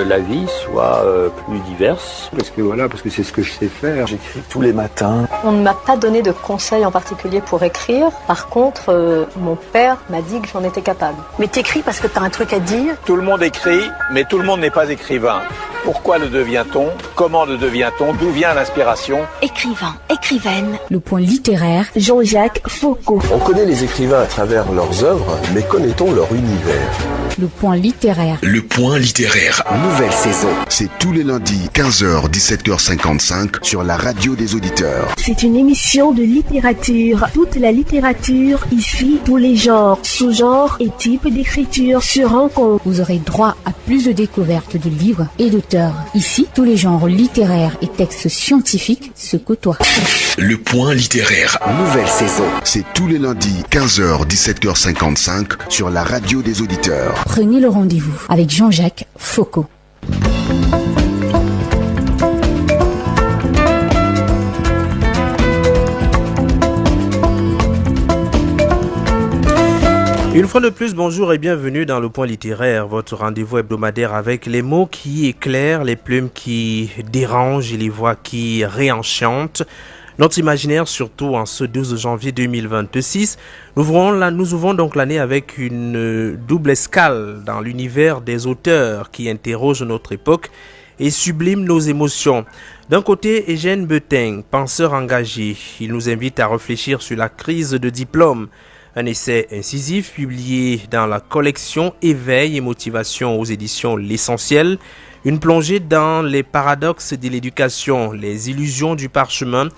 la vie soit plus diverse. Parce que c'est ce que je sais faire. J'écris tous les matins. On ne m'a pas donné de conseils en particulier pour écrire. Par contre, mon père m'a dit que j'en étais capable. Mais t'écris parce que t'as un truc à dire. Tout le monde écrit, mais tout le monde n'est pas écrivain. Pourquoi le devient-on? Comment le devient-on? D'où vient l'inspiration? Écrivain, écrivaine. Le point littéraire, Jean-Jacques Foucault. On connaît les écrivains à travers leurs œuvres, mais connaît-on leur univers? Le point littéraire. Le point littéraire. Nouvelle saison. C'est tous les lundis, 15h, 17h55, sur la radio des auditeurs. C'est une émission de littérature. Toute la littérature, ici, tous les genres, sous-genres et types d'écriture se rencontrent. Vous aurez droit à plus de découvertes de livres et d'auteurs. Ici, tous les genres littéraires et textes scientifiques se côtoient. Le point littéraire. Nouvelle saison. C'est tous les lundis, 15h, 17h55, sur la radio des auditeurs. Prenez le rendez-vous avec Jean-Jacques Foucault. Une fois de plus, bonjour et bienvenue dans le point littéraire, votre rendez-vous hebdomadaire avec les mots qui éclairent, les plumes qui dérangent et les voix qui réenchantent notre imaginaire, surtout en ce 12 janvier 2026. Nous ouvrons donc l'année avec une double escale dans l'univers des auteurs qui interrogent notre époque et subliment nos émotions. D'un côté, Eugène Beteng, penseur engagé, il nous invite à réfléchir sur la crise de diplôme. Un essai incisif publié dans la collection Éveil et motivation aux éditions L'Essentiel. Une plongée dans les paradoxes de l'éducation, les illusions du parchemin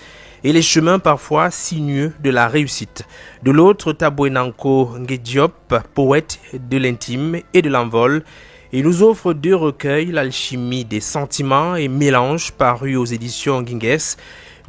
et les chemins parfois sinueux de la réussite. De l'autre, Tabouenanko Ngediop, poète de l'intime et de l'envol, et nous offre deux recueils, L'alchimie des sentiments et Mélange, paru aux éditions Guinguès.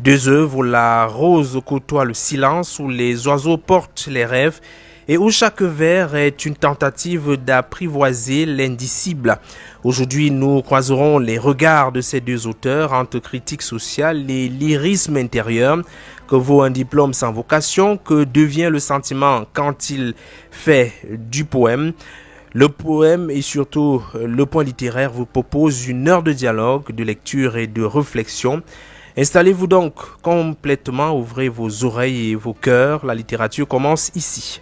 Deux œuvres où la rose côtoie le silence, où les oiseaux portent les rêves et où chaque vers est une tentative d'apprivoiser l'indicible. Aujourd'hui, nous croiserons les regards de ces deux auteurs entre critique sociale et lyrisme intérieur. Que vaut un diplôme sans vocation? Que devient le sentiment quand il fait du poème? Le poème et surtout le point littéraire vous propose une heure de dialogue, de lecture et de réflexion. Installez-vous donc complètement, ouvrez vos oreilles et vos cœurs. La littérature commence ici.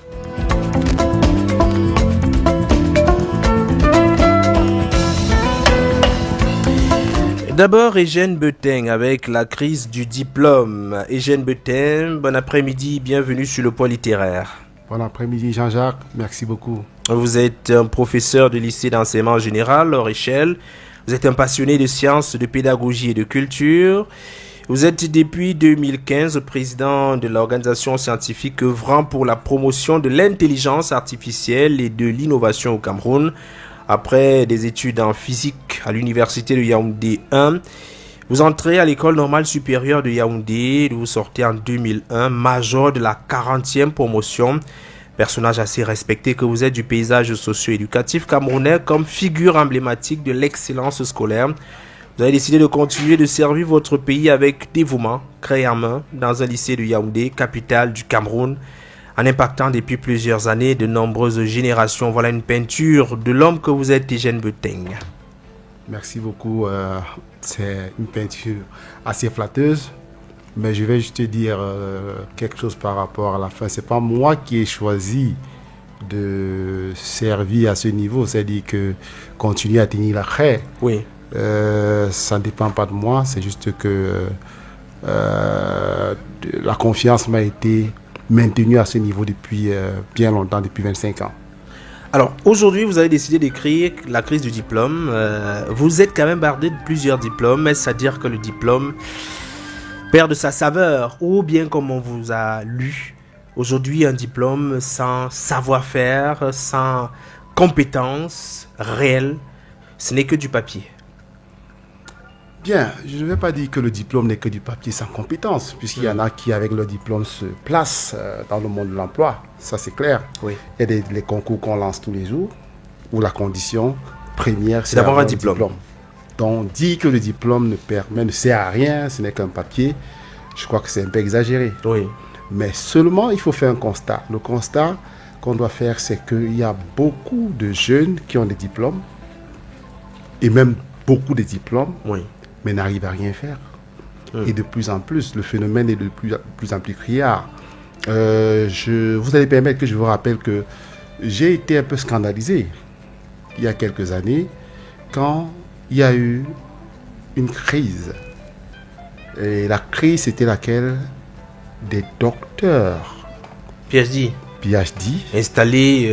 D'abord, Eugène Beteng avec la crise du diplôme. Eugène Beteng, bon après-midi, bienvenue sur le point littéraire. Bon après-midi Jean-Jacques, merci beaucoup. Vous êtes un professeur de lycée d'enseignement général, hors échelle. Vous êtes un passionné de sciences, de pédagogie et de culture. Vous êtes depuis 2015 président de l'organisation scientifique œuvrant pour la promotion de l'intelligence artificielle et de l'innovation au Cameroun. Après des études en physique à l'université de Yaoundé 1, vous entrez à l'école normale supérieure de Yaoundé. Vous sortez en 2001, major de la 40e promotion. Personnage assez respecté que vous êtes du paysage socio-éducatif camerounais comme figure emblématique de l'excellence scolaire. Vous avez décidé de continuer de servir votre pays avec dévouement, craie en main, dans un lycée de Yaoundé, capitale du Cameroun, en impactant depuis plusieurs années de nombreuses générations. Voilà une peinture de l'homme que vous êtes, Eugène Beteng. Merci beaucoup. C'est une peinture assez flatteuse. Mais je vais juste te dire quelque chose par rapport à la fin. C'est pas moi qui ai choisi de servir à ce niveau. C'est-à-dire que continuer à tenir la craie. Oui. Ça ne dépend pas de moi. C'est juste que la confiance m'a été maintenue à ce niveau depuis bien longtemps, depuis 25 ans. Alors, aujourd'hui, vous avez décidé d'écrire la crise du diplôme. Vous êtes quand même bardé de plusieurs diplômes. Est-ce à dire que le diplôme perd de sa saveur, ou bien comme on vous a lu, aujourd'hui un diplôme sans savoir-faire, sans compétences réelles, ce n'est que du papier. Bien, je ne vais pas dire que le diplôme n'est que du papier sans compétences, puisqu'il y en a qui avec le diplôme se placent dans le monde de l'emploi, ça c'est clair. Oui. Il y a les concours qu'on lance tous les jours, où la condition première c'est d'avoir un diplôme. Donc, dire que le diplôme ne sert à rien, ce n'est qu'un papier, je crois que c'est un peu exagéré. Oui. Mais seulement, il faut faire un constat. Le constat qu'on doit faire, c'est qu'il y a beaucoup de jeunes qui ont des diplômes, et même beaucoup de diplômes, Oui. mais n'arrivent à rien faire. Et de plus en plus, le phénomène est de plus en plus criard. Vous allez permettre que je vous rappelle que j'ai été un peu scandalisé il y a quelques années quand il y a eu une crise. Et la crise, c'était laquelle? Des docteurs PhD. Installés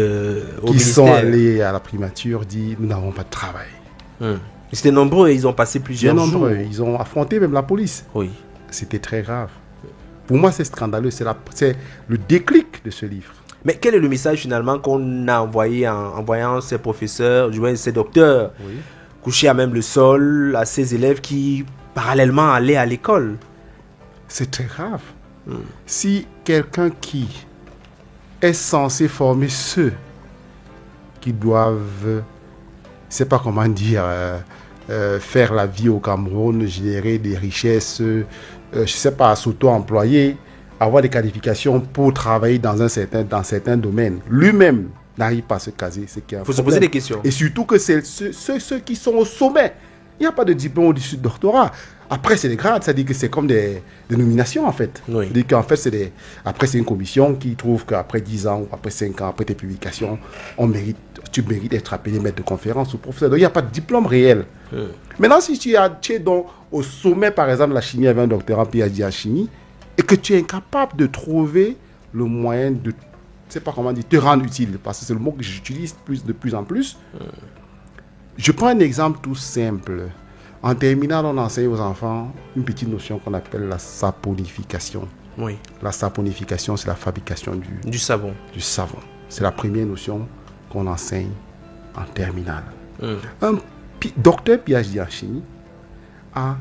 au qui sont ministère. allés à la primature, dit nous n'avons pas de travail. C'était nombreux et ils ont passé plusieurs jours. Ils ont affronté même la police. Oui. C'était très grave. Pour moi, c'est scandaleux. C'est le déclic de ce livre. Mais quel est le message finalement qu'on a envoyé en voyant ces professeurs, ces docteurs couchés à même le sol, à ces élèves qui parallèlement allaient à l'école? C'est très grave. Si quelqu'un qui est censé former ceux qui doivent, je ne sais pas comment dire, faire la vie au Cameroun, générer des richesses, je ne sais pas, s'auto-employer, avoir des qualifications pour travailler dans certains domaines. Lui-même n'arrive pas à se caser. Il faut se poser des questions. Et surtout que c'est ceux qui sont au sommet. Il n'y a pas de diplôme au-dessus de doctorat. Après, c'est des grades, c'est-à-dire que c'est comme des nominations, en fait. Oui. C'est-à-dire qu'en fait, après, c'est une commission qui trouve qu'après 10 ans, ou après 5 ans, après tes publications, tu mérites d'être appelé maître de conférence ou professeur. Donc, il n'y a pas de diplôme réel. Maintenant, si tu es donc au sommet, par exemple, de la chimie avec un doctorat PhD en chimie, et que tu es incapable de trouver le moyen de, je ne sais pas comment dire, te rendre utile, parce que c'est le mot que j'utilise de plus en plus. Je prends un exemple tout simple. En terminale, on enseigne aux enfants une petite notion qu'on appelle la saponification. Oui. La saponification, c'est la fabrication du savon. Du savon. C'est la première notion qu'on enseigne en terminale. Un docteur PhD en chimie a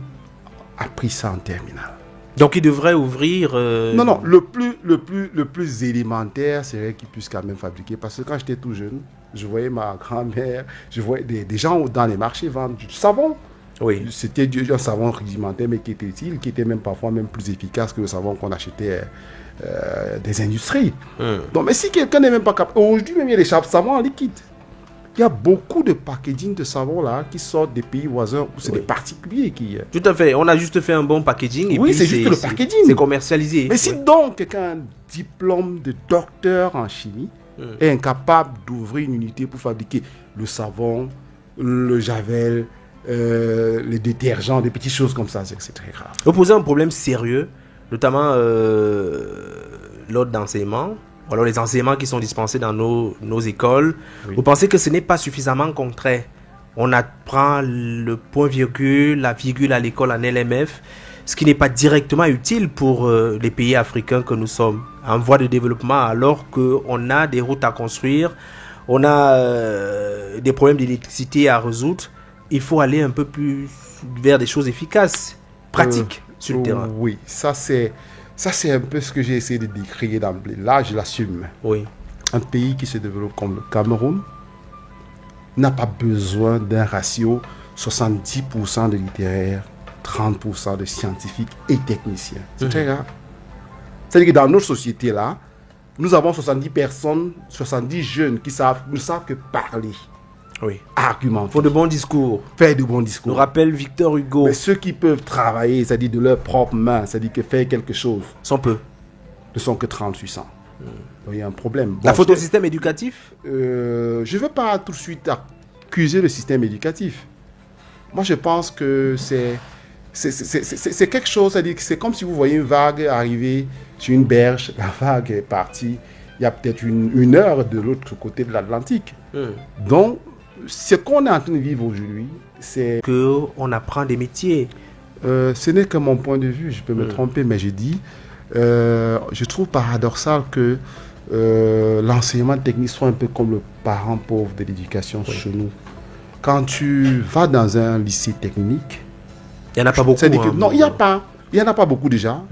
appris ça en terminale. Donc il devrait ouvrir... Non, le plus élémentaire serait qu'il puisse quand même fabriquer. Parce que quand j'étais tout jeune, je voyais ma grand-mère, je voyais des gens dans les marchés vendre du savon. Oui. C'était un savon rudimentaire, mais qui était utile, qui était même parfois même plus efficace que le savon qu'on achetait des industries. Donc, mais si quelqu'un n'est même pas capable... Aujourd'hui, même il y a des savons en liquide. Il y a beaucoup de packaging de savon là qui sortent des pays voisins où c'est des particuliers qui... Tout à fait. On a juste fait un bon packaging. Et oui, puis c'est juste le packaging. C'est commercialisé. Mais si donc quelqu'un a un diplôme de docteur en chimie est incapable d'ouvrir une unité pour fabriquer le savon, le javel, les détergents, des petites choses comme ça, c'est très grave. Vous posez un problème sérieux, notamment l'ordre d'enseignement, ou alors les enseignements qui sont dispensés dans nos écoles. Oui. Vous pensez que ce n'est pas suffisamment concret? On apprend le point-virgule, la virgule à l'école en LMF, ce qui n'est pas directement utile pour les pays africains que nous sommes, en voie de développement, alors qu'on a des routes à construire, on a des problèmes d'électricité à résoudre. Il faut aller un peu plus vers des choses efficaces, pratiques sur le terrain. Oui, ça c'est un peu ce que j'ai essayé de décrire d'emblée. Là, je l'assume. Oui. Un pays qui se développe comme le Cameroun n'a pas besoin d'un ratio 70% de littéraires, 30% de scientifiques et techniciens. C'est très grave. C'est-à-dire que dans notre société-là, nous avons 70 personnes, 70 jeunes qui ne savent que parler. Oui. Argumenter. Il faut de bons discours. Faire de bons discours. Nous rappelle Victor Hugo. Mais ceux qui peuvent travailler, c'est-à-dire de leurs propres mains, c'est-à-dire que faire quelque chose, sont peu. Ne sont que 3800. Donc il y a un problème. La faute au système éducatif? Je ne veux pas tout de suite accuser le système éducatif. Moi, je pense que c'est quelque chose, c'est-à-dire que c'est comme si vous voyez une vague arriver sur une berge, la vague est partie, il y a peut-être une heure de l'autre côté de l'Atlantique. Donc, ce qu'on est en train de vivre aujourd'hui, c'est... qu'on apprend des métiers. Ce n'est que mon point de vue, je peux me tromper, mais je dis, je trouve paradoxal que l'enseignement technique soit un peu comme le parent pauvre de l'éducation chez nous. Quand tu vas dans un lycée technique... Il n'y en a pas beaucoup. Non, il n'y en a pas beaucoup déjà,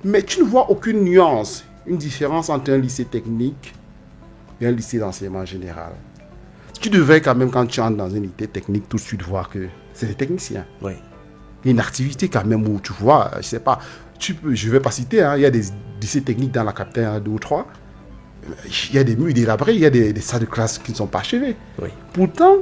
mais tu ne vois aucune nuance, une différence entre un lycée technique et un lycée d'enseignement général. Tu devrais quand même, quand tu entres dans une unité technique, tout de suite voir que c'est des techniciens. Oui. Il y a une activité quand même où tu vois, je ne sais pas, je ne vais pas citer, il y a des lycées techniques dans la capitale, 2 ou 3. Il y a des murs délabrés, il y a des salles de classe qui ne sont pas achevées. Oui. Pourtant,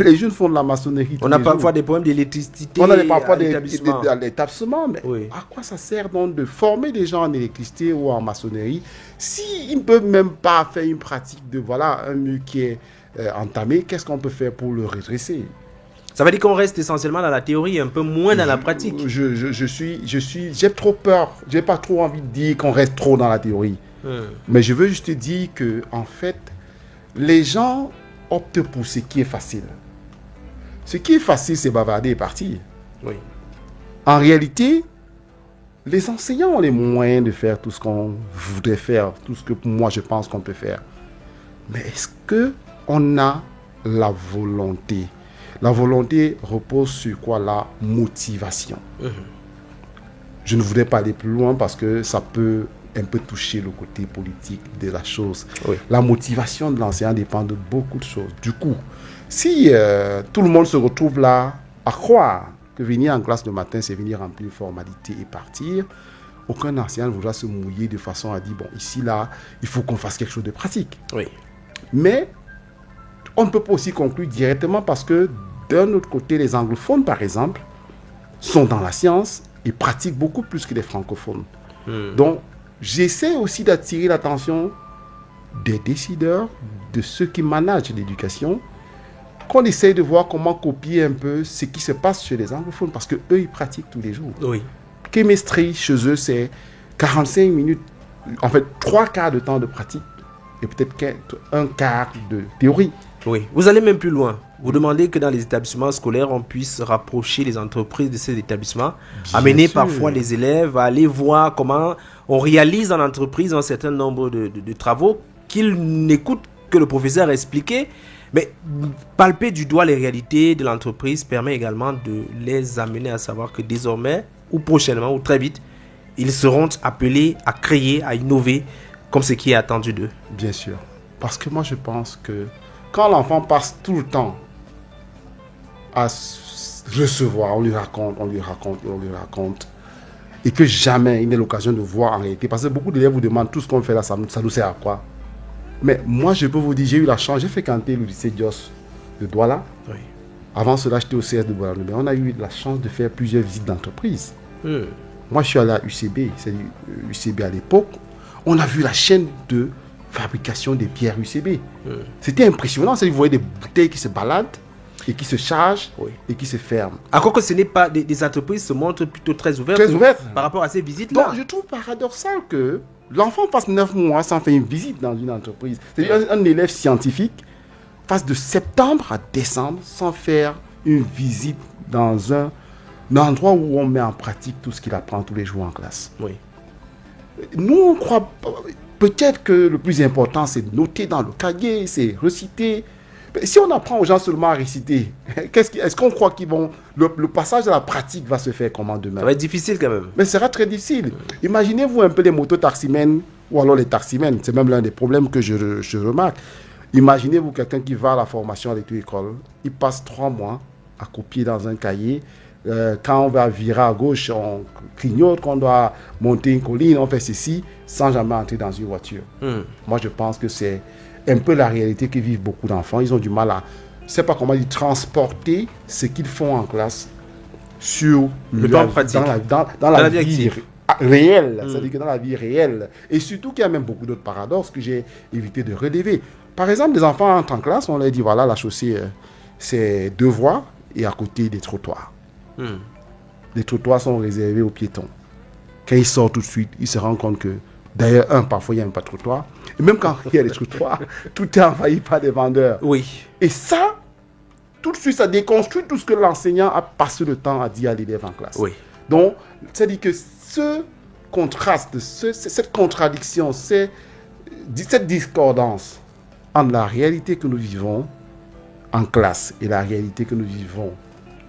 Les jeunes font de la maçonnerie. On a parfois des problèmes d'électricité. On a parfois à l'établissement. Mais à quoi ça sert donc de former des gens en électricité ou en maçonnerie s'ils ne peuvent même pas faire une pratique de un mur qui est entamé, qu'est-ce qu'on peut faire pour le redresser? Ça veut dire qu'on reste essentiellement dans la théorie, un peu moins dans la pratique. J'ai trop peur. J'ai pas trop envie de dire qu'on reste trop dans la théorie. Mais je veux juste dire que, en fait, les gens optent pour ce qui est facile. Ce qui est facile, c'est bavarder et partir. Oui. En réalité, les enseignants ont les moyens de faire tout ce qu'on voudrait faire, tout ce que moi je pense qu'on peut faire. Mais est-ce qu'on a la volonté? La volonté repose sur quoi? La motivation. Je ne voudrais pas aller plus loin parce que ça peut un peu toucher le côté politique de la chose. Oui. La motivation de l'enseignant dépend de beaucoup de choses. Du coup, si tout le monde se retrouve là à croire que venir en classe le matin, c'est venir remplir une formalité et partir, aucun enseignant ne voudra se mouiller de façon à dire, bon, ici, là, il faut qu'on fasse quelque chose de pratique. Oui. Mais on ne peut pas aussi conclure directement parce que d'un autre côté, les anglophones, par exemple, sont dans la science et pratiquent beaucoup plus que les francophones. Donc, j'essaie aussi d'attirer l'attention des décideurs, de ceux qui managent l'éducation, qu'on essaye de voir comment copier un peu ce qui se passe chez les anglophones, parce qu'eux, ils pratiquent tous les jours. Oui. Chemistry, chez eux, c'est 45 minutes, en fait, 3 quarts de temps de pratique et peut-être un quart de théorie. Oui. Vous allez même plus loin. Vous demandez que dans les établissements scolaires, on puisse rapprocher les entreprises de ces établissements, amener parfois les élèves à aller voir comment on réalise en entreprise un certain nombre de travaux qu'ils n'écoutent que le professeur expliquer. Mais palper du doigt les réalités de l'entreprise permet également de les amener à savoir que désormais, ou prochainement, ou très vite, ils seront appelés à créer, à innover, comme ce qui est attendu d'eux. Bien sûr. Parce que moi, je pense que quand l'enfant passe tout le temps à recevoir, on lui raconte, et que jamais il n'ait l'occasion de voir en réalité, parce que beaucoup d'élèves vous demandent tout ce qu'on fait là, ça nous sert à quoi? Mais moi, je peux vous dire, j'ai eu la chance, j'ai fréquenté le lycée Dios de Douala. Oui. Avant cela, j'étais au CS de Douala. Mais on a eu la chance de faire plusieurs visites d'entreprise. Moi, je suis allé à UCB, c'est UCB à l'époque. On a vu la chaîne de fabrication des pierres UCB. C'était impressionnant. Vous voyez des bouteilles qui se baladent et qui se chargent et qui se ferment. À quoi que ce n'est pas des entreprises se montrent plutôt très ouvertes, par rapport à ces visites-là. Donc, je trouve paradoxal que l'enfant passe 9 mois sans faire une visite dans une entreprise. C'est-à-dire un élève scientifique passe de septembre à décembre sans faire une visite dans un endroit où on met en pratique tout ce qu'il apprend tous les jours en classe. Oui. Nous, on croit peut-être que le plus important, c'est de noter dans le cahier, c'est reciter. Mais si on apprend aux gens seulement à réciter, est-ce qu'on croit qu'ils vont... Le passage à la pratique va se faire comment demain? Ça va être difficile quand même. Mais ce sera très difficile. Imaginez-vous un peu les motos-taximènes, ou alors les taximènes. C'est même l'un des problèmes que je remarque. Imaginez-vous quelqu'un qui va à la formation à l'école. Il passe 3 mois à copier dans un cahier. Quand on va virer à gauche, on clignote. Quand on doit monter une colline, on fait ceci sans jamais entrer dans une voiture. Moi, je pense que c'est un peu la réalité que vivent beaucoup d'enfants. Ils ont du mal à, je ne sais pas comment dire, transporter ce qu'ils font en classe sur le temps pratique, dans la vie réelle. C'est-à-dire que dans la vie réelle. Et surtout qu'il y a même beaucoup d'autres paradoxes que j'ai évité de relever. Par exemple, les enfants entrent en classe, on leur dit, voilà, la chaussée, c'est 2 voies et à côté des trottoirs. Les trottoirs sont réservés aux piétons. Quand ils sortent tout de suite, ils se rendent compte que, d'ailleurs, parfois, il n'y a même pas de trottoir. Et même quand il y a des trottoirs, tout est envahi par des vendeurs. Oui. Et ça, tout de suite, ça déconstruit tout ce que l'enseignant a passé le temps à dire à l'élève en classe. Oui. Donc, c'est-à-dire que ce contraste, cette contradiction, cette discordance entre la réalité que nous vivons en classe et la réalité que nous vivons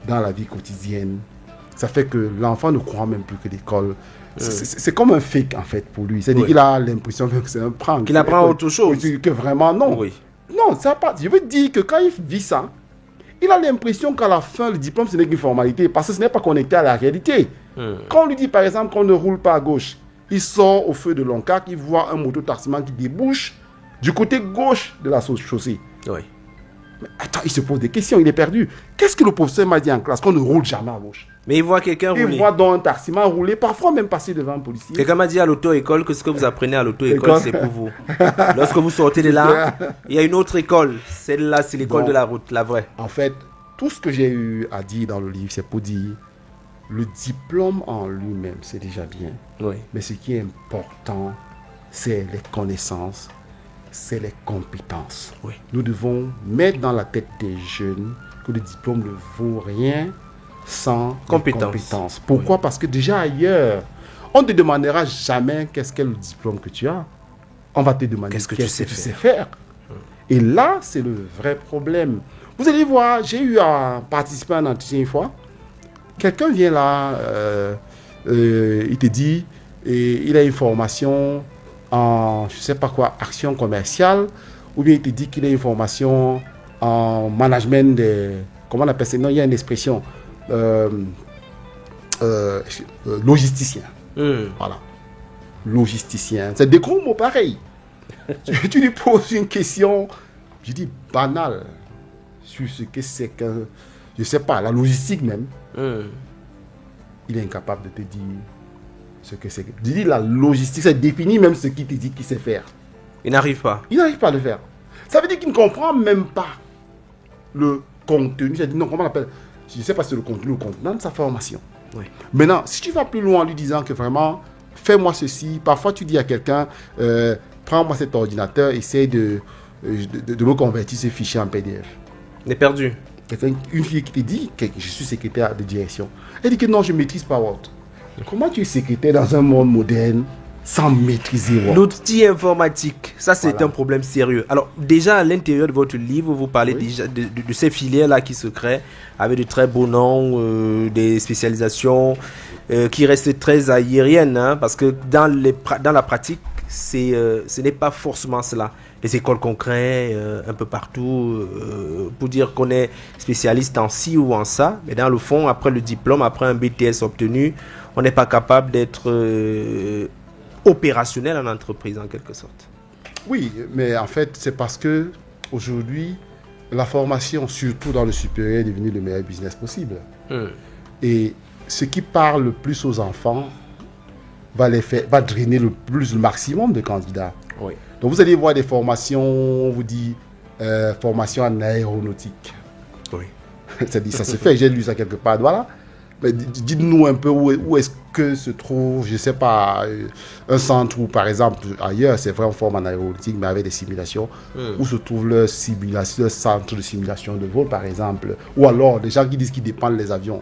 dans la vie quotidienne, ça fait que l'enfant ne croit même plus que l'école. C'est comme un fake en fait pour lui. C'est-à-dire qu'il a l'impression que c'est un prank. Qu'il apprend autre chose. Que vraiment non. Oui. Non, ça pas. Je veux dire que quand il vit ça, il a l'impression qu'à la fin, le diplôme, ce n'est qu'une formalité parce que ce n'est pas connecté à la réalité. Quand on lui dit par exemple qu'on ne roule pas à gauche, il sort au feu de Loncac, il voit un moto-taximan qui débouche du côté gauche de la chaussée. Oui. Mais attends, il se pose des questions, il est perdu. Qu'est-ce que le professeur m'a dit en classe? Qu'on ne roule jamais à gauche. Mais il voit quelqu'un rouler. Il voit dans un taximan rouler, parfois même passer devant un policier. Quelqu'un m'a dit à l'auto-école que ce que vous apprenez à l'auto-école, c'est pour vous. Lorsque vous sortez de là, il y a une autre école. Celle-là, c'est l'école de la route, la vraie. En fait, tout ce que j'ai eu à dire dans le livre, c'est pour dire le diplôme en lui-même, c'est déjà bien. Oui. Mais ce qui est important, c'est les connaissances, c'est les compétences. Oui. Nous devons mettre dans la tête des jeunes que le diplôme ne vaut rien sans compétences. Pourquoi? Oui. Parce que déjà ailleurs, on ne te demandera jamais qu'est-ce qu'est le diplôme que tu as. On va te demander qu'est-ce que tu sais faire. Et là, c'est le vrai problème. Vous allez voir, j'ai eu à participer à un entretien une fois. Quelqu'un vient là, il te dit, et il a une formation en, je ne sais pas quoi, action commerciale, ou bien il te dit qu'il a une formation en management des, comment on appelle ça? Non, il y a une expression, logisticien. Voilà. Logisticien. C'est des gros mots pareils. Tu lui poses une question, je dis banale, sur ce que c'est que, je ne sais pas, la logistique même. Il est incapable de te dire ce que c'est. Je dis la logistique, ça définit même ce qu'il te dit qu'il sait faire. Il n'arrive pas. Il n'arrive pas à le faire. Ça veut dire qu'il ne comprend même pas le contenu. J'ai dit non, comment on appelle? Je ne sais pas si c'est le contenu ou le contenant de sa formation. Oui. Maintenant, si tu vas plus loin en lui disant que vraiment, fais-moi ceci, parfois tu dis à quelqu'un, prends-moi cet ordinateur, essaie de me convertir ce fichier en PDF. Il est perdu. Une fille qui te dit que je suis secrétaire de direction. Elle dit que non, je ne maîtrise pas Word. Comment tu es secrétaire dans un monde moderne sans maîtriser Word? L'outil informatique, ça c'est un problème sérieux. Alors déjà à l'intérieur de votre livre, vous parlez déjà de ces filières-là qui se créent avec de très beaux noms, des spécialisations qui restent très aériennes, hein, parce que dans la pratique, ce n'est pas forcément cela. Les écoles qu'on crée un peu partout pour dire qu'on est spécialiste en ci ou en ça, mais dans le fond, après le diplôme, après un BTS obtenu, on n'est pas capable d'être opérationnel en entreprise en quelque sorte. Oui, mais en fait, c'est parce que aujourd'hui, la formation, surtout dans le supérieur, est devenue le meilleur business possible. Et ce qui parle le plus aux enfants va drainer le maximum de candidats. Oui. Donc vous allez voir des formations, on vous dit formation en aéronautique. Oui. C'est-à-dire, ça se fait, j'ai lu ça quelque part. Voilà. Mais dites-nous un peu où est-ce que se trouve, je ne sais pas, un centre où, par exemple, ailleurs, c'est vrai, on forme en aéronautique, mais avec des simulations, où se trouve le centre de simulation de vol, par exemple. Ou alors, des gens qui disent qu'ils dépendent des avions.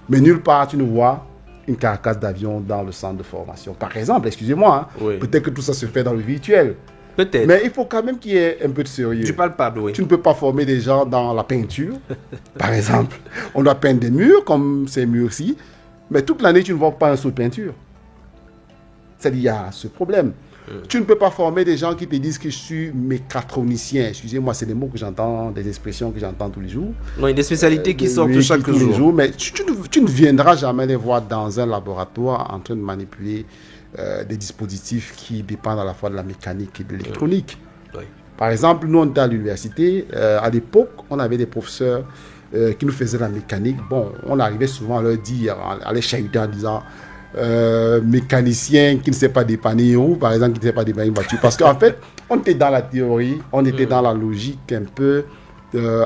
Mais nulle part, tu ne vois une carcasse d'avion dans le centre de formation. Par exemple, excusez-moi, hein, peut-être que tout ça se fait dans le virtuel. Peut-être. Mais il faut quand même qu'il y ait un peu de sérieux. Du palpable, oui. Tu ne peux pas former des gens dans la peinture, par exemple. On doit peindre des murs, comme ces murs-ci, mais toute l'année, tu ne vois pas un seau de peinture. C'est-à-dire, il y a ce problème. Tu ne peux pas former des gens qui te disent que je suis mécatronicien. Excusez-moi, c'est des mots que j'entends, des expressions que j'entends tous les jours. Oui, des spécialités qui sortent chaque jour. Mais tu ne viendras jamais les voir dans un laboratoire en train de manipuler des dispositifs qui dépendent à la fois de la mécanique et de l'électronique. Oui. Par exemple, nous, on était à l'université. À l'époque, on avait des professeurs qui nous faisaient la mécanique. Bon, on arrivait souvent à leur dire, à les chahuter en disant mécanicien qui ne sait pas dépanner ou par exemple qui ne sait pas dépanner une voiture. Parce qu'en fait, on était dans la théorie, on était dans la logique un peu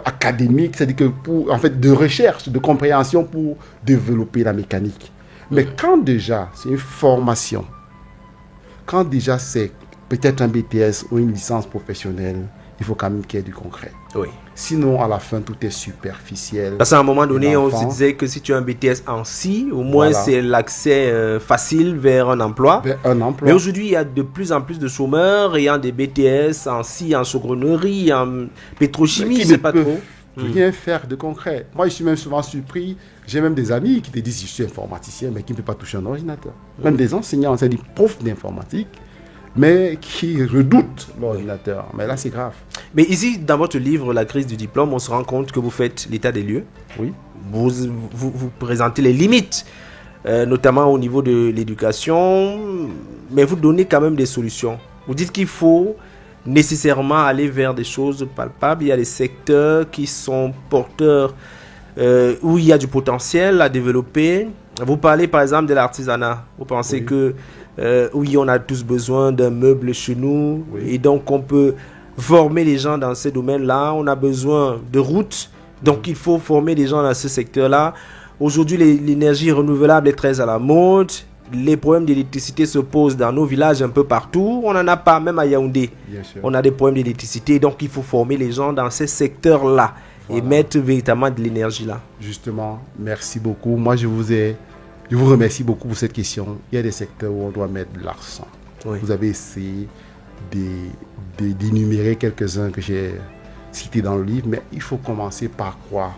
académique, c'est-à-dire que en fait, de recherche, de compréhension pour développer la mécanique. Mais quand déjà c'est une formation, quand déjà c'est peut-être un BTS ou une licence professionnelle, il faut quand même qu'il y ait du concret. Oui. Sinon, à la fin, tout est superficiel. Parce qu'à un moment donné, on se disait que si tu as un BTS en si, au moins c'est l'accès facile vers un emploi. Mais aujourd'hui, il y a de plus en plus de chômeurs ayant des BTS en si, en chaudronnerie, en pétrochimie, qui ne peuvent rien faire de concret. Moi, je suis même souvent surpris. J'ai même des amis qui te disent je suis informaticien, mais qui ne peuvent pas toucher un ordinateur. Même des enseignants, c'est des profs d'informatique, mais qui redoutent l'ordinateur. Mais là, c'est grave. Mais ici, dans votre livre, La crise du diplôme, on se rend compte que vous faites l'état des lieux. Oui. Vous présentez les limites, notamment au niveau de l'éducation, mais vous donnez quand même des solutions. Vous dites qu'il faut nécessairement aller vers des choses palpables. Il y a des secteurs qui sont porteurs, où il y a du potentiel à développer. Vous parlez par exemple de l'artisanat. Vous pensez que oui, on a tous besoin d'un meuble chez nous et donc on peut former les gens dans ces domaines-là. On a besoin de routes, donc il faut former les gens dans ce secteur-là. Aujourd'hui, l'énergie renouvelable est très à la mode. Les problèmes d'électricité se posent dans nos villages un peu partout. On n'en a pas, même à Yaoundé. On a des problèmes d'électricité. Donc, il faut former les gens dans ces secteurs-là et mettre véritablement de l'énergie là. Justement, merci beaucoup. Moi, je vous remercie beaucoup pour cette question. Il y a des secteurs où on doit mettre de l'argent. Vous avez essayé d'énumérer quelques-uns que j'ai cités dans le livre, mais il faut commencer par quoi?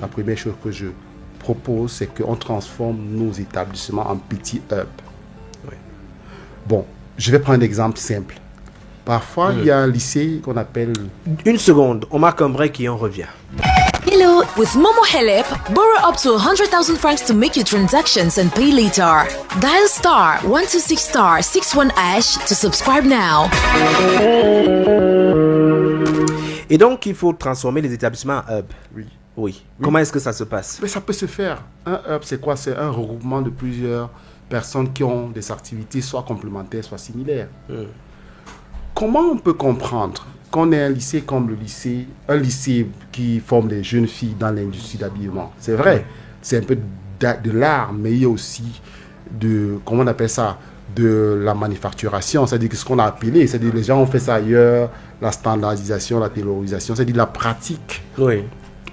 La première chose que je propose, c'est qu'on transforme nos établissements en petits hubs. Bon, je vais prendre un exemple simple. Parfois, il y a un lycée qu'on appelle... Une seconde, on marque un break et on revient. Hello, with Momo Help, borrow up to 100,000 francs to make your transactions and pay later. Dial star 126 star 61 hash to subscribe now. Et donc, il faut transformer les établissements en hub. Oui. Comment est-ce que ça se passe? Mais ça peut se faire. Un hub, c'est quoi? C'est un regroupement de plusieurs personnes qui ont des activités soit complémentaires, soit similaires. Comment on peut comprendre qu'on ait un lycée comme un lycée qui forme des jeunes filles dans l'industrie d'habillement? C'est vrai, c'est un peu de l'art, mais il y a aussi comment on appelle ça, de la manufacturation, c'est-à-dire ce qu'on a appelé, c'est-à-dire les gens ont fait ça ailleurs, la standardisation, la taylorisation, c'est-à-dire la pratique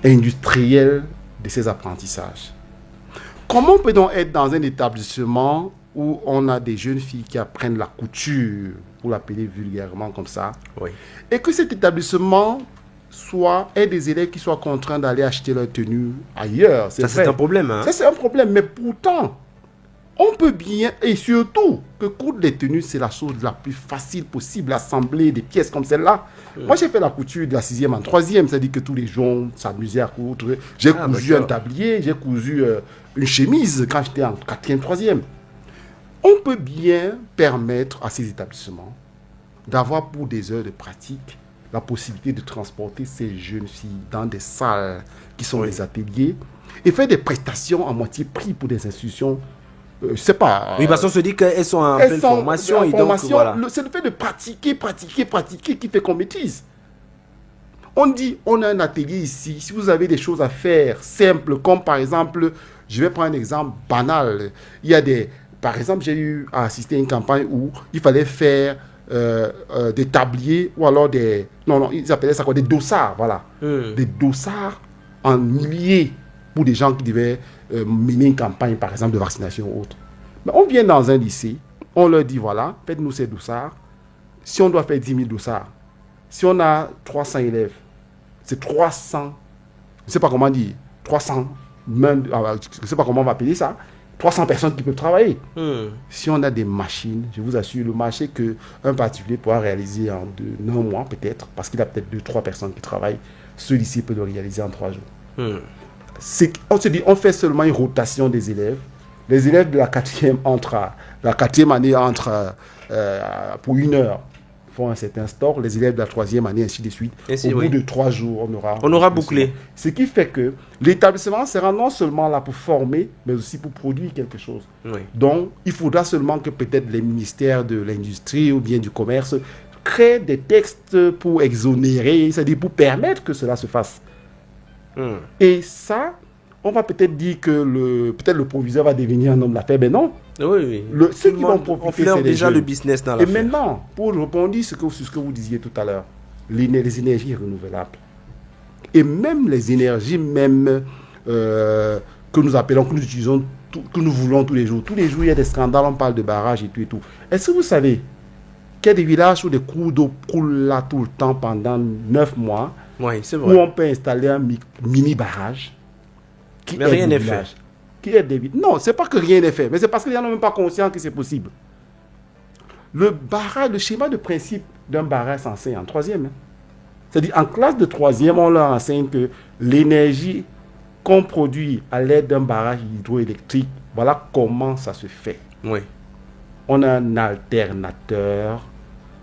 industrielle de ces apprentissages. Comment peut-on être dans un établissement où on a des jeunes filles qui apprennent la couture, pour l'appeler vulgairement comme ça, et que cet établissement ait des élèves qui soient contraints d'aller acheter leur tenue ailleurs? Ça, c'est un problème. Hein? Ça, c'est un problème, mais pourtant, on peut bien, et surtout, que coudre les tenues, c'est la chose la plus facile possible, assembler des pièces comme celle-là. Moi, j'ai fait la couture de la 6e en 3e, c'est-à-dire que tous les gens s'amusaient à coudre. J'ai cousu un tablier, j'ai cousu une chemise quand j'étais en 4e, 3e. On peut bien permettre à ces établissements d'avoir pour des heures de pratique la possibilité de transporter ces jeunes filles dans des salles qui sont des ateliers et faire des prestations à moitié prix pour des institutions. Je sais pas. Oui, parce qu'on se dit qu'elles sont en pleine formation. Et donc, voilà. C'est le fait de pratiquer qui fait qu'on maîtrise. On dit, on a un atelier ici. Si vous avez des choses à faire simples, comme par exemple, je vais prendre un exemple banal. Il y a par exemple, j'ai eu à assister à une campagne où il fallait faire des tabliers ou alors ils appelaient ça quoi, des dossards, voilà. Des dossards en milliers pour des gens qui devaient mener une campagne, par exemple, de vaccination ou autre. Mais on vient dans un lycée, on leur dit, voilà, faites-nous ces dossards. Si on doit faire 10 000 dossards, si on a 300 élèves, c'est 300, je ne sais pas comment dire, 300, je ne sais pas comment on va appeler ça, 300 personnes qui peuvent travailler. Si on a des machines, je vous assure, le marché qu'un particulier pourra réaliser en un mois peut-être, parce qu'il a peut-être 2-3 personnes qui travaillent, ce lycée peut le réaliser en 3 jours. On se dit, on fait seulement une rotation des élèves. Les élèves de la 4e année entrent pour 1 heure, font un certain store. Les élèves de la 3e année, ainsi de suite. Au bout de 3 jours, on aura bouclé. Ce qui fait que l'établissement sera non seulement là pour former, mais aussi pour produire quelque chose. Donc, il faudra seulement que peut-être les ministères de l'industrie ou bien du commerce créent des textes pour exonérer, c'est-à-dire pour permettre que cela se fasse. Et ça, on va peut-être dire que peut-être le proviseur va devenir un homme d'affaires, mais non. Ceux qui vont profiter, c'est déjà le business dans l'affaire. Et maintenant, pour répondre sur ce que vous disiez tout à l'heure, les énergies renouvelables, et même les énergies que nous appelons, que nous utilisons, que nous voulons tous les jours. Tous les jours, il y a des scandales, on parle de barrages et tout et tout. Est-ce que vous savez qu'il y a des villages où des cours d'eau coulent là tout le temps pendant 9 mois? Oui, c'est vrai. Où on peut installer un mini barrage. Mais rien n'est fait. Non, c'est pas que rien n'est fait, mais c'est parce qu'ils n'en ont même pas conscience que c'est possible. Le schéma de principe d'un barrage s'enseigne en 3e. C'est-à-dire, en classe de 3e, on leur enseigne que l'énergie qu'on produit à l'aide d'un barrage hydroélectrique, voilà comment ça se fait. On a un alternateur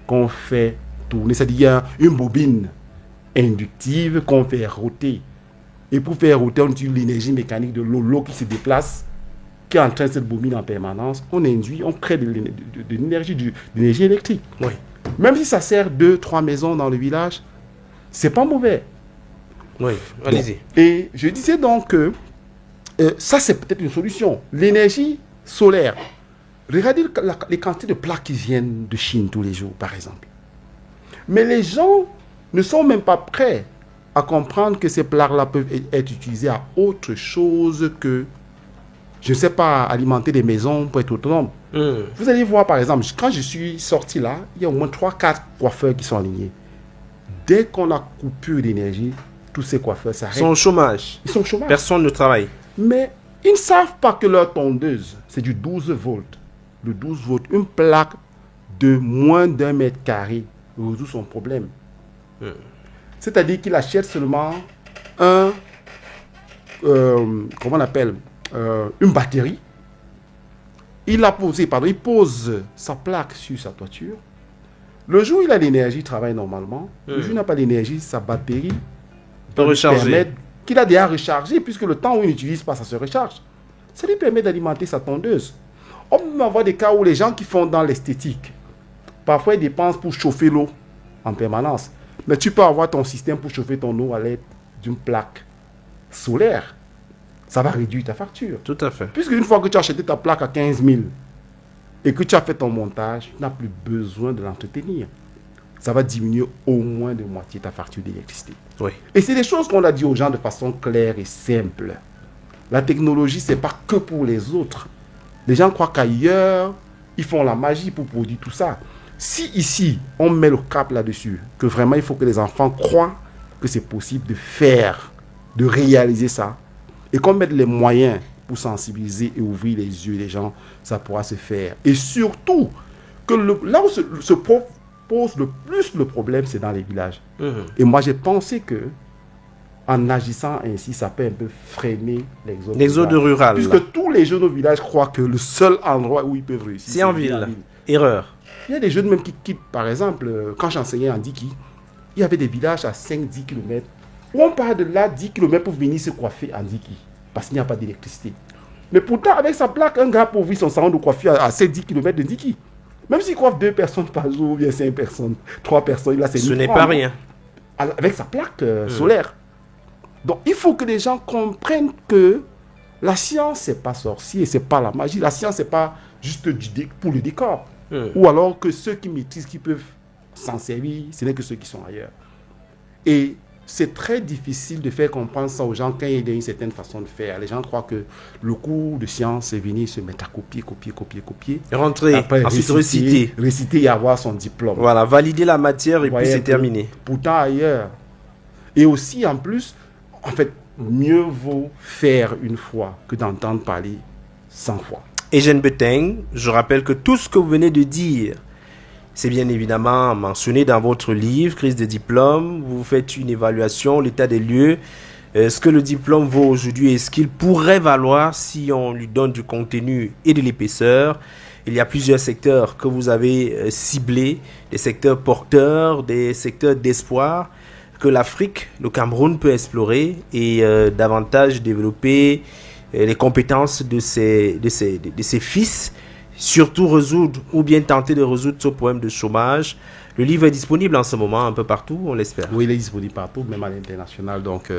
qu'on fait tourner. C'est-à-dire, il y a une bobine inductive qu'on fait roter. Et pour faire roter, on utilise l'énergie mécanique de l'eau qui se déplace, qui entraîne cette bobine en permanence. On induit, on crée de l'énergie électrique. Oui. Même si ça sert 2-3 maisons dans le village, c'est pas mauvais. Oui, allez-y. Et je disais donc que ça, c'est peut-être une solution. L'énergie solaire. Regardez les quantités de plaques qui viennent de Chine tous les jours, par exemple. Mais les gens ne sont même pas prêts à comprendre que ces plaques-là peuvent être utilisées à autre chose que, je ne sais pas, alimenter des maisons pour être autonome. Vous allez voir, par exemple, quand je suis sorti là, il y a au moins 3-4 coiffeurs qui sont alignés. Dès qu'on a coupure d'énergie, tous ces coiffeurs s'arrêtent. Ils sont au chômage. Ils sont au chômage. Personne ne travaille. Mais ils ne savent pas que leur tondeuse, c'est du 12 volts. Le 12 volts, une plaque de moins d'1 mètre carré résout son problème. C'est-à-dire qu'il achète seulement comment on appelle, une batterie. Il pose sa plaque sur sa toiture. Le jour où il a l'énergie, il travaille normalement. Le jour où il n'a pas d'énergie, sa batterie peut recharger. Qu'il a déjà rechargé, puisque le temps où il n'utilise pas, ça se recharge. Ça lui permet d'alimenter sa tondeuse. On peut avoir des cas où les gens qui font dans l'esthétique, parfois ils dépensent pour chauffer l'eau en permanence. Mais tu peux avoir ton système pour chauffer ton eau à l'aide d'une plaque solaire. Ça va réduire ta facture. Tout à fait. Puisque une fois que tu as acheté ta plaque à 15 000 et que tu as fait ton montage, tu n'as plus besoin de l'entretenir. Ça va diminuer au moins de moitié ta facture d'électricité. Oui. Et c'est des choses qu'on a dit aux gens de façon claire et simple. La technologie, ce n'est pas que pour les autres. Les gens croient qu'ailleurs, ils font la magie pour produire tout ça. Si ici, on met le cap là-dessus, que vraiment il faut que les enfants croient que c'est possible de faire, de réaliser ça, et qu'on mette les moyens pour sensibiliser et ouvrir les yeux des gens, ça pourra se faire. Et surtout, que là où se pose le plus le problème, c'est dans les villages. Et moi, j'ai pensé que en agissant ainsi, ça peut un peu freiner l'exode rural. Puisque tous les jeunes au village croient que le seul endroit où ils peuvent réussir, c'est en ville. Erreur. Il y a des jeunes même qui quittent, par exemple, quand j'enseignais en Diki, il y avait des villages à 5-10 km, où on part de là 10 km pour venir se coiffer en Diki, parce qu'il n'y a pas d'électricité. Mais pourtant, avec sa plaque, un gars peut ouvrir son salon de coiffure à 7-10 km de Diki. Même s'il coiffe 2 personnes par jour, ou bien 5 personnes, 3 personnes, là, c'est ce n'est pas rien. Avec sa plaque solaire. Donc, il faut que les gens comprennent que la science, c'est pas sorcier, c'est pas la magie. La science, c'est pas juste pour le décor. Ou alors que ceux qui maîtrisent, qui peuvent s'en servir, ce n'est que ceux qui sont ailleurs. Et c'est très difficile de faire comprendre ça aux gens quand il y a une certaine façon de faire. Les gens croient que le cours de science, c'est venir se mettre à copier. Et rentrer, après, ensuite réciter et avoir son diplôme. Voilà, valider la matière et puis c'est terminé. Pourtant ailleurs. Et aussi, en plus, en fait, mieux vaut faire une fois que d'entendre parler 100 fois. Eugène Beteng, je rappelle que tout ce que vous venez de dire, c'est bien évidemment mentionné dans votre livre, Crise des diplômes. Vous faites une évaluation, l'état des lieux, ce que le diplôme vaut aujourd'hui et ce qu'il pourrait valoir si on lui donne du contenu et de l'épaisseur. Il y a plusieurs secteurs que vous avez ciblés, des secteurs porteurs, des secteurs d'espoir, que l'Afrique, le Cameroun peut explorer et davantage développer les compétences de ses fils, surtout résoudre ou bien tenter de résoudre ce problème de chômage. Le livre est disponible en ce moment un peu partout, on l'espère. Oui, il est disponible partout, même à l'international. Donc,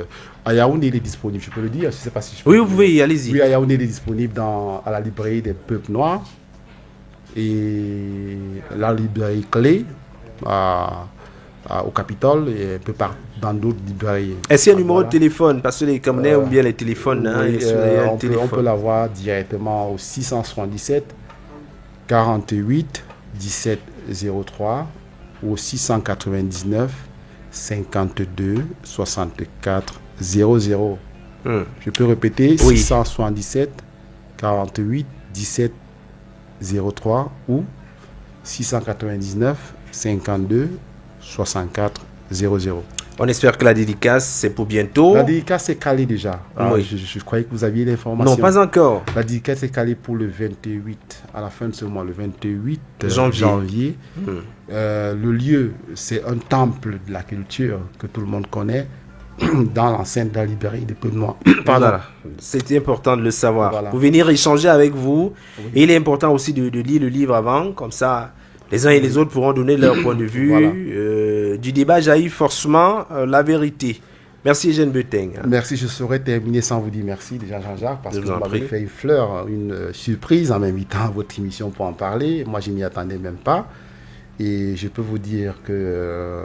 à Yaoundé, il est disponible, je peux le dire. Je ne sais pas si je peux. Oui, vous pouvez, allez-y. Oui, à Yaoundé, il est disponible à la librairie des peuples noirs et la librairie clé au Capitole et un peu dans d'autres librairies. Est-ce qu'il y a un numéro de téléphone? Parce que les Camerounais ont bien les téléphones. On peut l'avoir directement au 677 48 17 03 ou au 699 52 64 00. Je peux répéter, 677 48 17 03 ou 699 52 64 00. On espère que la dédicace, c'est pour bientôt. La dédicace est calée déjà. Oui. Je croyais que vous aviez l'information. Non, pas encore. La dédicace est calée pour le 28, à la fin de ce mois, le 28 janvier. Le lieu, c'est un temple de la culture que tout le monde connaît, dans l'enceinte de la librairie de Côte-Noire. Voilà. C'était important de le savoir. Voilà. Pour venir échanger avec vous. Oui. Et il est important aussi de lire le livre avant, comme ça, les uns et les autres pourront donner leur point de vue. Voilà. Du débat jaillit forcément la vérité. Merci Eugène Beteng. Merci, je saurais terminer sans vous dire merci déjà Jean-Jacques, parce que vous m'avez fait une fleur, une surprise en m'invitant à votre émission pour en parler. Moi, je m'y attendais même pas. Et je peux vous dire que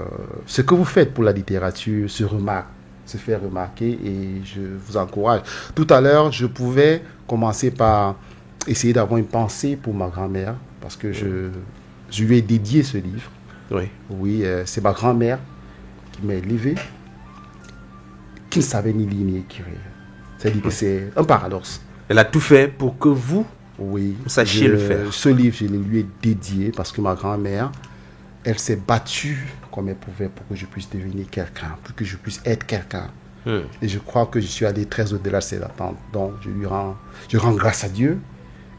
ce que vous faites pour la littérature se remarque, se fait remarquer, et je vous encourage. Tout à l'heure, je pouvais commencer par essayer d'avoir une pensée pour ma grand-mère, parce que je lui ai dédié ce livre. Oui. Oui, c'est ma grand-mère qui m'a élevé, qui ne savait ni lire ni écrire. C'est-à-dire que c'est un paradoxe. Elle a tout fait pour que vous, sachiez le faire. Ce livre, je le lui ai dédié parce que ma grand-mère, elle s'est battue comme elle pouvait pour que je puisse devenir quelqu'un, pour que je puisse être quelqu'un. Et je crois que je suis allé très au-delà de ses attentes. Donc, je rends grâce à Dieu.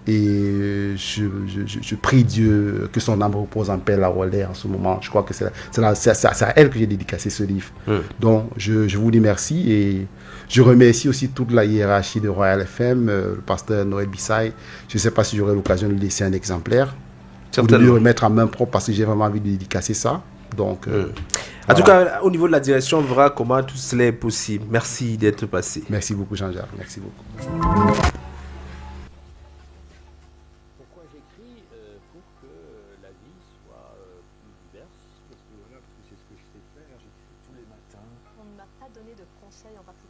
Et je prie Dieu que son âme repose en paix là où elle est en ce moment. Je crois que c'est à elle que j'ai dédicacé ce livre. Donc, je vous dis merci, et je remercie aussi toute la hiérarchie de Royal FM, le pasteur Noël Bissay. Je ne sais pas si j'aurai l'occasion de lui laisser un exemplaire ou de lui remettre en main propre, parce que j'ai vraiment envie de dédicacer ça. Donc, en tout cas, au niveau de la direction, on verra comment tout cela est possible. Merci d'être passé. Merci beaucoup Jean-Jacques. Merci beaucoup. On ne m'a pas donné de conseils en particulier.